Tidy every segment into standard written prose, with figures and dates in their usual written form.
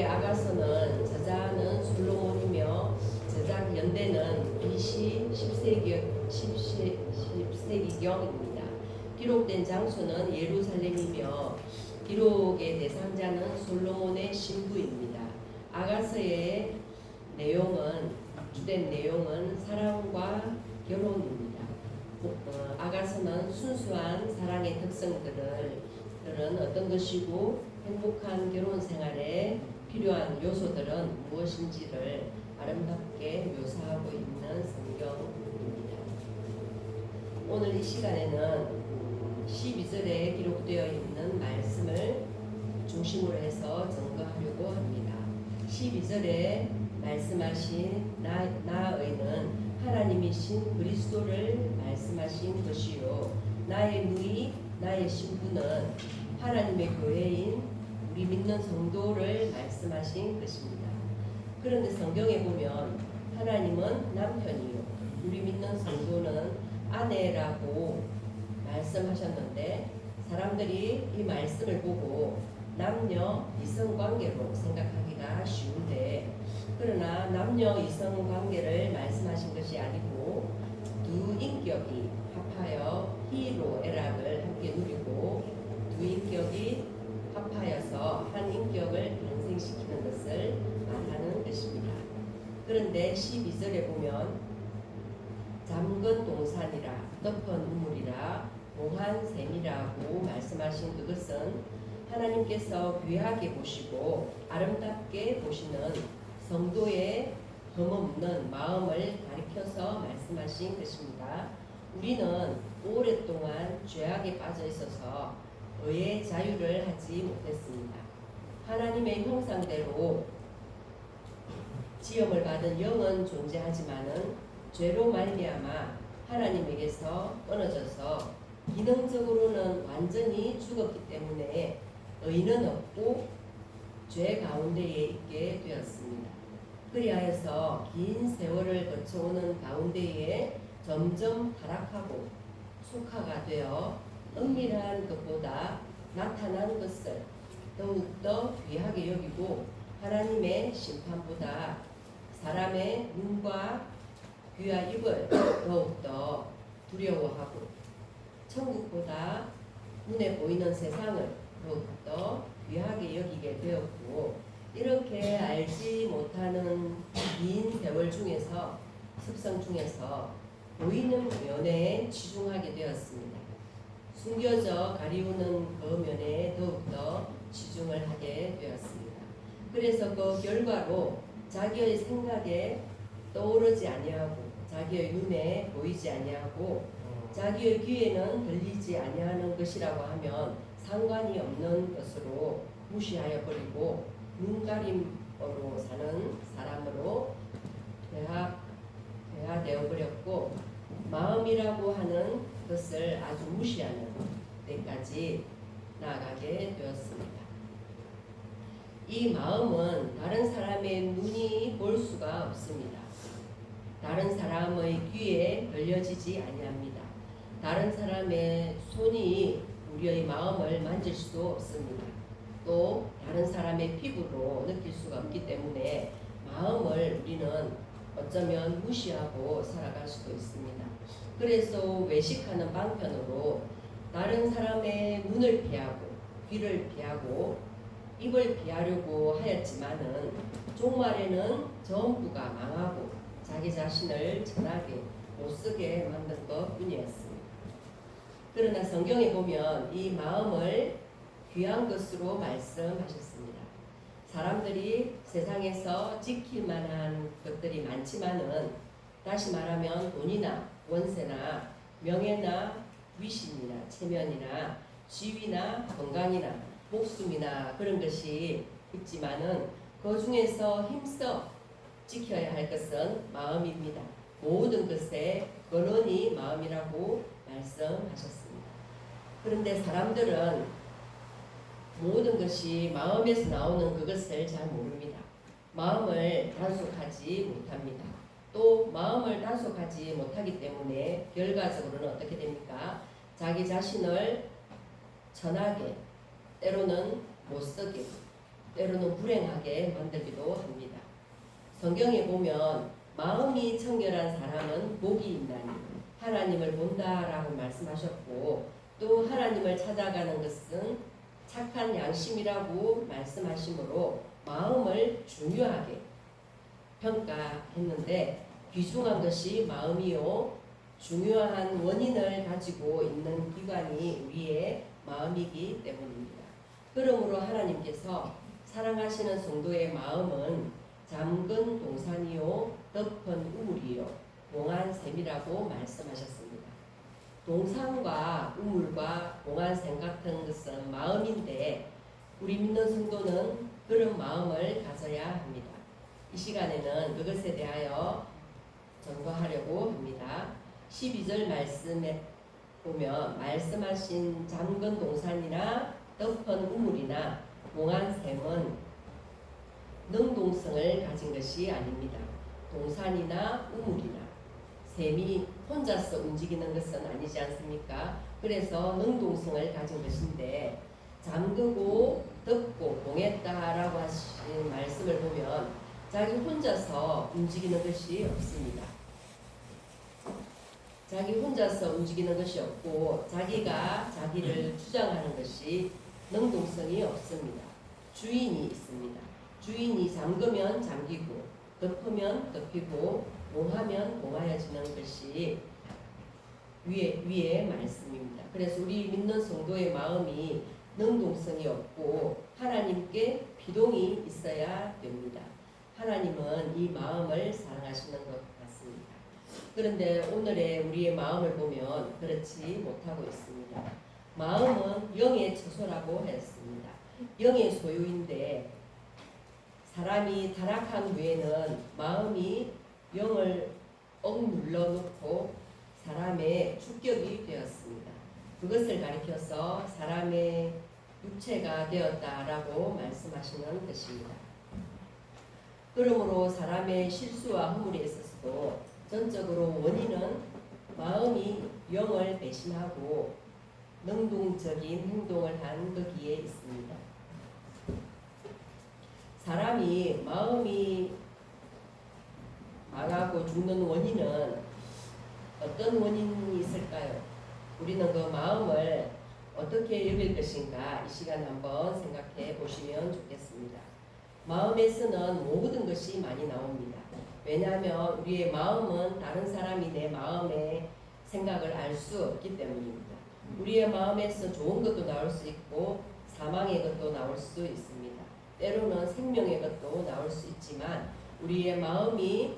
기록의 아가서는 저자는 솔로몬이며 제작 연대는 BC 10세기경입니다. 기록된 장소는 예루살렘이며 기록의 대상자는 솔로몬의 신부입니다. 아가서의 주된 내용은 사랑과 결혼입니다. 아가서는 순수한 사랑의 특성들은 어떤 것이고 행복한 결혼 생활에 필요한 요소들은 무엇인지를 아름답게 묘사하고 있는 성경입니다. 오늘 이 시간에는 12절에 기록되어 있는 말씀을 중심으로 해서 증거하려고 합니다. 12절에 말씀하신 나의는 하나님이신 그리스도를 말씀하신 것이요 나의 누이 나의 신부는 하나님의 교회인 우리 믿는 성도를 말씀하신 것입니다. 그런데 성경에 보면 하나님은 남편이요 우리 믿는 성도는 아내라고 말씀하셨는데 사람들이 이 말씀을 보고 남녀 이성 관계로 생각하기가 쉬운데 그러나 남녀 이성 관계를 말씀하신 것이 아니고 두 인격이 합하여 희로애락을 함께 누리고 두 인격이 합하여서 한 인격을 탄생시키는 것을 말하는 것입니다. 그런데 12절에 보면 잠근 동산이라 덮은 우물이라 봉한 샘이라고 말씀하신 그것은 하나님께서 귀하게 보시고 아름답게 보시는 성도의 흠없는 마음을 가리켜서 말씀하신 것입니다. 우리는 오랫동안 죄악에 빠져 있어서 의의 자유를 하지 못했습니다. 하나님의 형상대로 지음을 받은 영은 존재하지만은 죄로 말미암아 하나님에게서 끊어져서 기능적으로는 완전히 죽었기 때문에 의는 없고 죄 가운데에 있게 되었습니다. 그리하여서 긴 세월을 거쳐오는 가운데에 점점 타락하고 속화가 되어 은밀한 것보다 나타난 것을 더욱더 귀하게 여기고 하나님의 심판보다 사람의 눈과 귀와 입을 더욱더 두려워하고 천국보다 눈에 보이는 세상을 더욱더 귀하게 여기게 되었고 이렇게 알지 못하는 긴 세월 중에서 습성 중에서 보이는 면에 치중하게 되었습니다. 숨겨져 가리우는 그 면에 더욱더 치중을 하게 되었습니다. 그래서 그 결과로 자기의 생각에 떠오르지 아니하고 자기의 눈에 보이지 아니하고 자기의 귀에는 들리지 아니하는 것이라고 하면 상관이 없는 것으로 무시하여 버리고 눈가림으로 사는 사람으로 되어 버렸고 마음이라고 하는 것을 아주 무시하는 데까지 나아가게 되었습니다. 이 마음은 다른 사람의 눈이 볼 수가 없습니다. 다른 사람의 귀에 들려지지 아니합니다. 다른 사람의 손이 우리의 마음을 만질 수도 없습니다. 또 다른 사람의 피부로 느낄 수가 없기 때문에 마음을 우리는 어쩌면 무시하고 살아갈 수도 있습니다. 그래서 외식하는 방편으로 다른 사람의 눈을 피하고 귀를 피하고 입을 피하려고 하였지만은 종말에는 전부가 망하고 자기 자신을 천하게 못쓰게 만든 것 뿐이었습니다. 그러나 성경에 보면 이 마음을 귀한 것으로 말씀하셨습니다. 사람들이 세상에서 지킬 만한 것들이 많지만은 다시 말하면 돈이나 원세나 명예나 위신이나 체면이나 지위나 건강이나 목숨이나 그런 것이 있지만은 그 중에서 힘써 지켜야 할 것은 마음입니다. 모든 것의 근원이 마음이라고 말씀하셨습니다. 그런데 사람들은 모든 것이 마음에서 나오는 그것을 잘 모릅니다. 마음을 단속하지 못합니다. 또 마음을 단속하지 못하기 때문에 결과적으로는 어떻게 됩니까? 자기 자신을 천하게 때로는 못쓰게 때로는 불행하게 만들기도 합니다. 성경에 보면 마음이 청결한 사람은 복이 있나니 하나님을 본다라고 말씀하셨고, 또 하나님을 찾아가는 것은 착한 양심이라고 말씀하시므로 마음을 중요하게 평가했는데, 귀중한 것이 마음이요 중요한 원인을 가지고 있는 기관이 우리의 마음이기 때문입니다. 그러므로 하나님께서 사랑하시는 성도의 마음은 잠근 동산이요 덮은 우물이요 봉한 샘이라고 말씀하셨습니다. 동산과 우물과 봉한 샘 같은 것은 마음인데, 우리 믿는 성도는 그런 마음을 가져야 합니다. 이 시간에는 그것에 대하여 전거하려고 합니다. 12절 말씀에 보면 말씀하신 잠근 동산이나 덮은 우물이나 봉한 샘은 능동성을 가진 것이 아닙니다. 동산이나 우물이나 샘이 혼자서 움직이는 것은 아니지 않습니까? 그래서 능동성을 가진 것인데, 잠그고 덮고 봉했다라고 하신 말씀을 보면 자기 혼자서 움직이는 것이 없습니다. 자기 혼자서 움직이는 것이 없고, 자기가 자기를 주장하는 것이 능동성이 없습니다. 주인이 있습니다. 주인이 잠그면 잠기고 덮으면 덮이고 봉하면 봉하여지는 것이 위의 말씀입니다. 그래서 우리 믿는 성도의 마음이 능동성이 없고 하나님께 비동이 있어야 됩니다. 하나님은 이 마음을 사랑하시는 것 같습니다. 그런데 오늘의 우리의 마음을 보면 그렇지 못하고 있습니다. 마음은 영의 처소라고 했습니다. 영의 소유인데, 사람이 타락한 후에는 마음이 영을 억눌러 놓고 사람의 주격이 되었습니다. 그것을 가리켜서 사람의 육체가 되었다라고 말씀하시는 것입니다. 그러므로 사람의 실수와 허물에 있어서도 전적으로 원인은 마음이 영을 배신하고 능동적인 행동을 한 거기에 있습니다. 사람이 마음이 망하고 죽는 원인은 어떤 원인이 있을까요? 우리는 그 마음을 어떻게 여길 것인가 이 시간 한번 생각해 보시면 좋겠습니다. 마음에서는 모든 것이 많이 나옵니다. 왜냐하면 우리의 마음은 다른 사람이 내 마음의 생각을 알 수 없기 때문입니다. 우리의 마음에서 좋은 것도 나올 수 있고 사망의 것도 나올 수 있습니다. 때로는 생명의 것도 나올 수 있지만, 우리의 마음이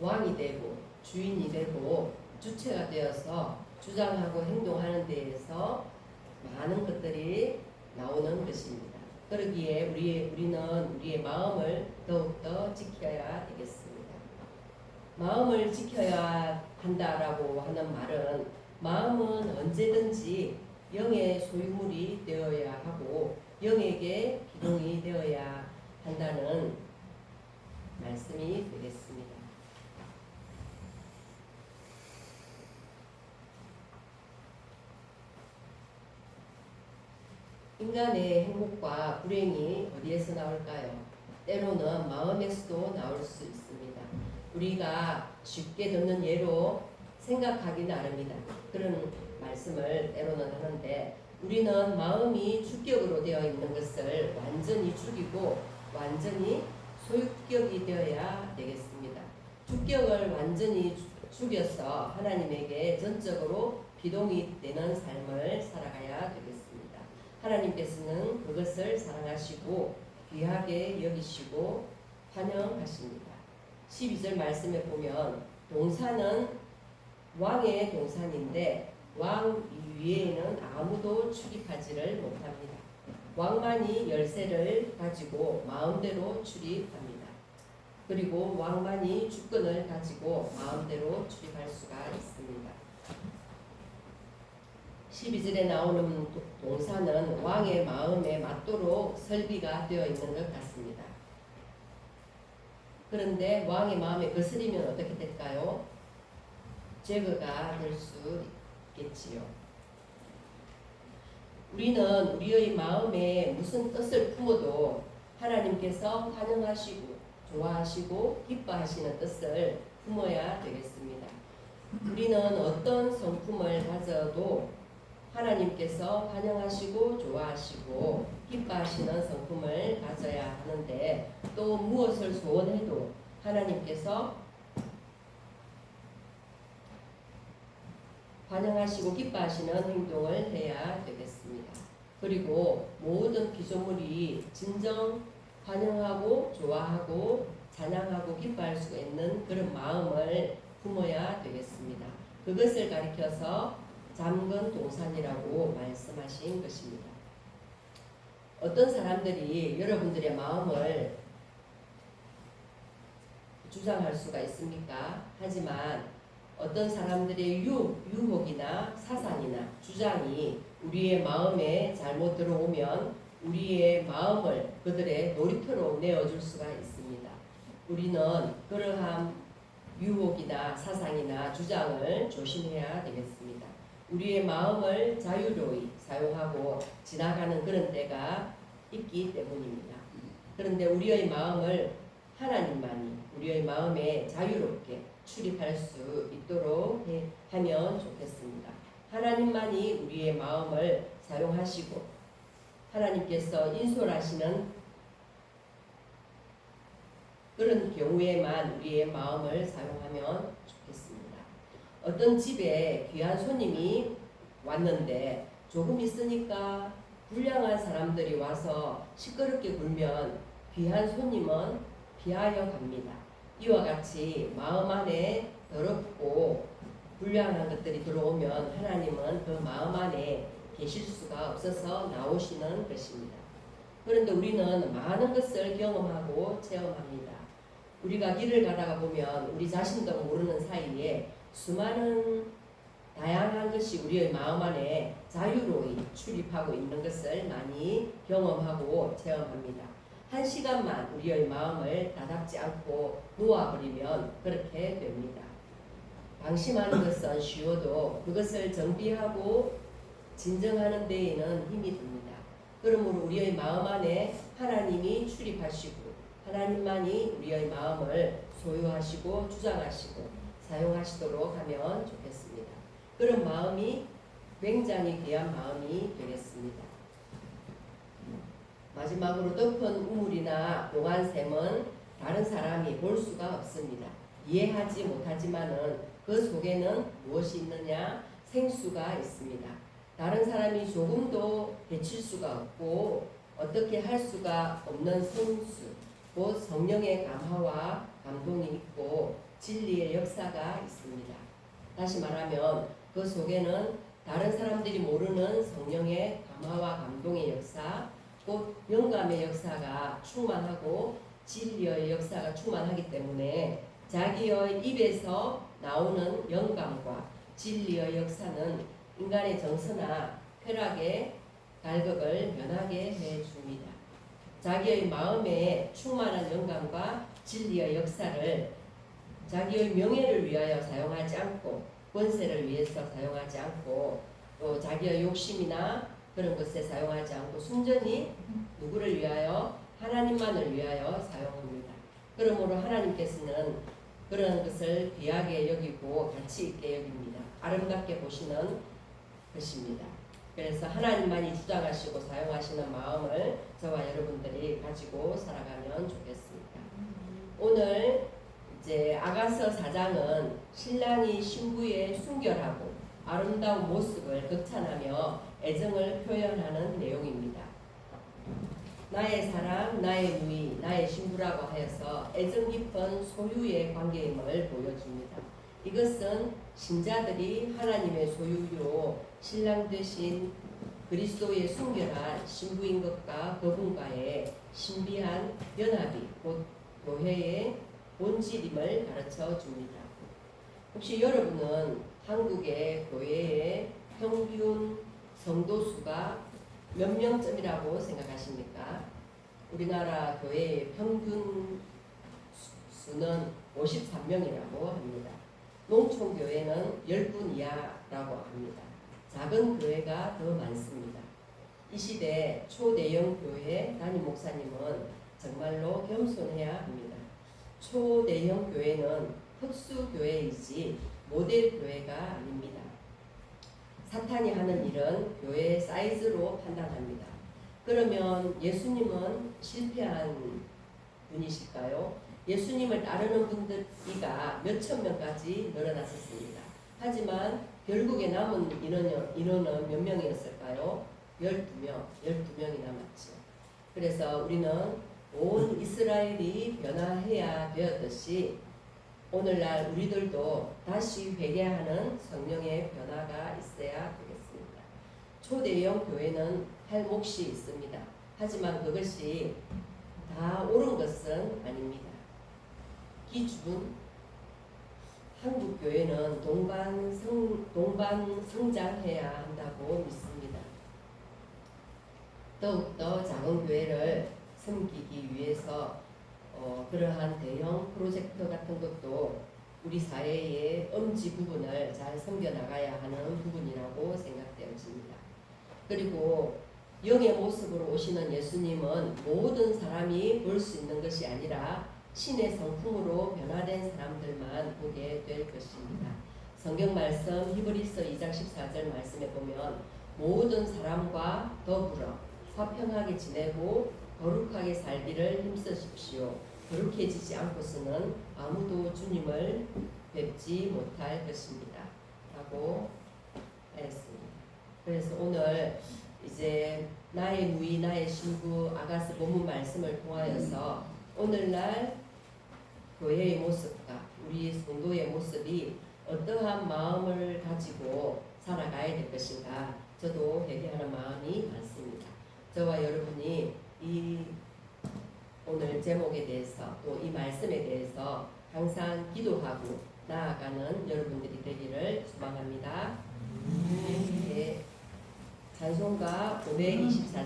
왕이 되고 주인이 되고 주체가 되어서 주장하고 행동하는 데에서 많은 것들이 나오는 것입니다. 그러기에 우리는 우리의 마음을 더욱더 지켜야 되겠습니다. 마음을 지켜야 한다라고 하는 말은, 마음은 언제든지 영의 소유물이 되어야 하고 영에게 비동이 되어야 한다는 말씀이 되겠습니다. 인간의 행복과 불행이 어디에서 나올까요? 때로는 마음에서도 나올 수 있습니다. 우리가 쉽게 듣는 예로 생각하기 나름이다, 그런 말씀을 때로는 하는데, 우리는 마음이 주격으로 되어 있는 것을 완전히 죽이고 완전히 소유격이 되어야 되겠습니다. 주격을 완전히 죽여서 하나님에게 전적으로 비동이 되는 삶을 살아가야 되겠습니다. 하나님께서는 그것을 사랑하시고 귀하게 여기시고 환영하십니다. 12절 말씀에 보면 동산은 왕의 동산인데 왕 위에는 아무도 출입하지를 못합니다. 왕만이 열쇠를 가지고 마음대로 출입합니다. 그리고 왕만이 주권을 가지고 마음대로 출입할 수가 있습니다. 12절에 나오는 동산은 왕의 마음에 맞도록 설비가 되어 있는 것 같습니다. 그런데 왕의 마음에 거스리면 어떻게 될까요? 제거가 될 수 있겠지요. 우리는 우리의 마음에 무슨 뜻을 품어도 하나님께서 환영하시고 좋아하시고 기뻐하시는 뜻을 품어야 되겠습니다. 우리는 어떤 성품을 가져도 하나님께서 환영하시고 좋아하시고 기뻐하시는 성품을 가져야 하는데, 또 무엇을 소원해도 하나님께서 환영하시고 기뻐하시는 행동을 해야 되겠습니다. 그리고 모든 피조물이 진정 환영하고 좋아하고 찬양하고 기뻐할 수 있는 그런 마음을 품어야 되겠습니다. 그것을 가리켜서 잠건 동산이라고 말씀하신 것입니다. 어떤 사람들이 여러분들의 마음을 주장할 수가 있습니까? 하지만 어떤 사람들의 유혹이나 사상이나 주장이 우리의 마음에 잘못 들어오면 우리의 마음을 그들의 놀이터로 내어줄 수가 있습니다. 우리는 그러한 유혹이나 사상이나 주장을 조심해야 되겠습니다. 우리의 마음을 자유로이 사용하고 지나가는 그런 때가 있기 때문입니다. 그런데 우리의 마음을 하나님만이 우리의 마음에 자유롭게 출입할 수 있도록 하면 좋겠습니다. 하나님만이 우리의 마음을 사용하시고 하나님께서 인솔하시는 그런 경우에만 우리의 마음을 사용하면 좋겠습니다. 어떤 집에 귀한 손님이 왔는데 조금 있으니까 불량한 사람들이 와서 시끄럽게 굴면 귀한 손님은 피하여 갑니다. 이와 같이 마음 안에 더럽고 불량한 것들이 들어오면 하나님은 그 마음 안에 계실 수가 없어서 나오시는 것입니다. 그런데 우리는 많은 것을 경험하고 체험합니다. 우리가 길을 가다가 보면 우리 자신도 모르는 사이에 수많은 다양한 것이 우리의 마음 안에 자유로이 출입하고 있는 것을 많이 경험하고 체험합니다. 한 시간만 우리의 마음을 다잡지 않고 놓아버리면 그렇게 됩니다. 방심하는 것은 쉬워도 그것을 정비하고 진정하는 데에는 힘이 듭니다. 그러므로 우리의 마음 안에 하나님이 출입하시고 하나님만이 우리의 마음을 소유하시고 주장하시고 사용하시도록 하면 좋겠습니다. 그런 마음이 굉장히 귀한 마음이 되겠습니다. 마지막으로 덮은 우물이나 동안샘은 다른 사람이 볼 수가 없습니다. 이해하지 못하지만은 그 속에는 무엇이 있느냐? 생수가 있습니다. 다른 사람이 조금도 해칠 수가 없고 어떻게 할 수가 없는 생수, 곧 성령의 감화와 감동이 있고 진리의 역사가 있습니다. 다시 말하면 그 속에는 다른 사람들이 모르는 성령의 감화와 감동의 역사, 곧 영감의 역사가 충만하고 진리의 역사가 충만하기 때문에 자기의 입에서 나오는 영감과 진리의 역사는 인간의 정서나 쾌락의 갈급을 면하게 해줍니다. 자기의 마음에 충만한 영감과 진리의 역사를 자기의 명예를 위하여 사용하지 않고 권세를 위해서 사용하지 않고 또 자기의 욕심이나 그런 것에 사용하지 않고 순전히 누구를 위하여? 하나님만을 위하여 사용합니다. 그러므로 하나님께서는 그런 것을 귀하게 여기고 가치 있게 여깁니다. 아름답게 보시는 것입니다. 그래서 하나님만이 주장하시고 사용하시는 마음을 저와 여러분들이 가지고 살아가면 좋겠습니다. 오늘 이제 아가서 4장은 신랑이 신부의 순결하고 아름다운 모습을 극찬하며 애정을 표현하는 내용입니다. 나의 사랑, 나의 누이, 나의 신부라고 하여서 애정 깊은 소유의 관계임을 보여줍니다. 이것은 신자들이 하나님의 소유로 신랑 되신 그리스도의 순결한 신부인 것과 그분과의 신비한 연합이 곧 교회의 본질임을 가르쳐 줍니다. 혹시 여러분은 한국의 교회의 평균 성도 수가 몇 명쯤이라고 생각하십니까? 우리나라 교회의 평균 수는 53명이라고 합니다. 농촌교회는 10분 이하라고 합니다. 작은 교회가 더 많습니다. 이 시대 초대형 교회 담임 목사님은 정말로 겸손해야 합니다. 초대형 교회는 특수 교회이지 모델 교회가 아닙니다. 사탄이 하는 일은 교회의 사이즈로 판단합니다. 그러면 예수님은 실패한 분이실까요? 예수님을 따르는 분들이가 몇천 명까지 늘어났었습니다. 하지만 결국에 남은 인원은 몇 명이었을까요? 12명이 남았죠. 그래서 우리는 온 이스라엘이 변화해야 되었듯이 오늘날 우리들도 다시 회개하는 성령의 변화가 있어야 되겠습니다. 초대형 교회는 할 몫이 있습니다. 하지만 그것이 다 옳은 것은 아닙니다. 기준 한국 교회는 동반 성장해야 한다고 믿습니다. 더욱더 작은 교회를 섬기기 위해서 그러한 대형 프로젝트 같은 것도 우리 사회의 엄지 부분을 잘 섬겨나가야 하는 부분이라고 생각되어집니다. 그리고 영의 모습으로 오시는 예수님은 모든 사람이 볼 수 있는 것이 아니라 신의 성품으로 변화된 사람들만 보게 될 것입니다. 성경 말씀 히브리서 2장 14절 말씀에 보면 모든 사람과 더불어 화평하게 지내고 거룩하게 살기를 힘쓰십시오. 거룩해지지 않고서는 아무도 주님을 뵙지 못할 것입니다. 라고 하였습니다. 그래서 오늘 이제 나의 누이 나의 신부 아가서 본문 말씀을 통하여서 오늘날 교회의 모습과 우리 성도의 모습이 어떠한 마음을 가지고 살아가야 될 것인가 저도 회개하는 마음이 많습니다. 저와 여러분이 이 오늘 제목에 대해서 또 이 말씀에 대해서 항상 기도하고 나아가는 여러분들이 되기를 소망합니다. 네. 찬송가 524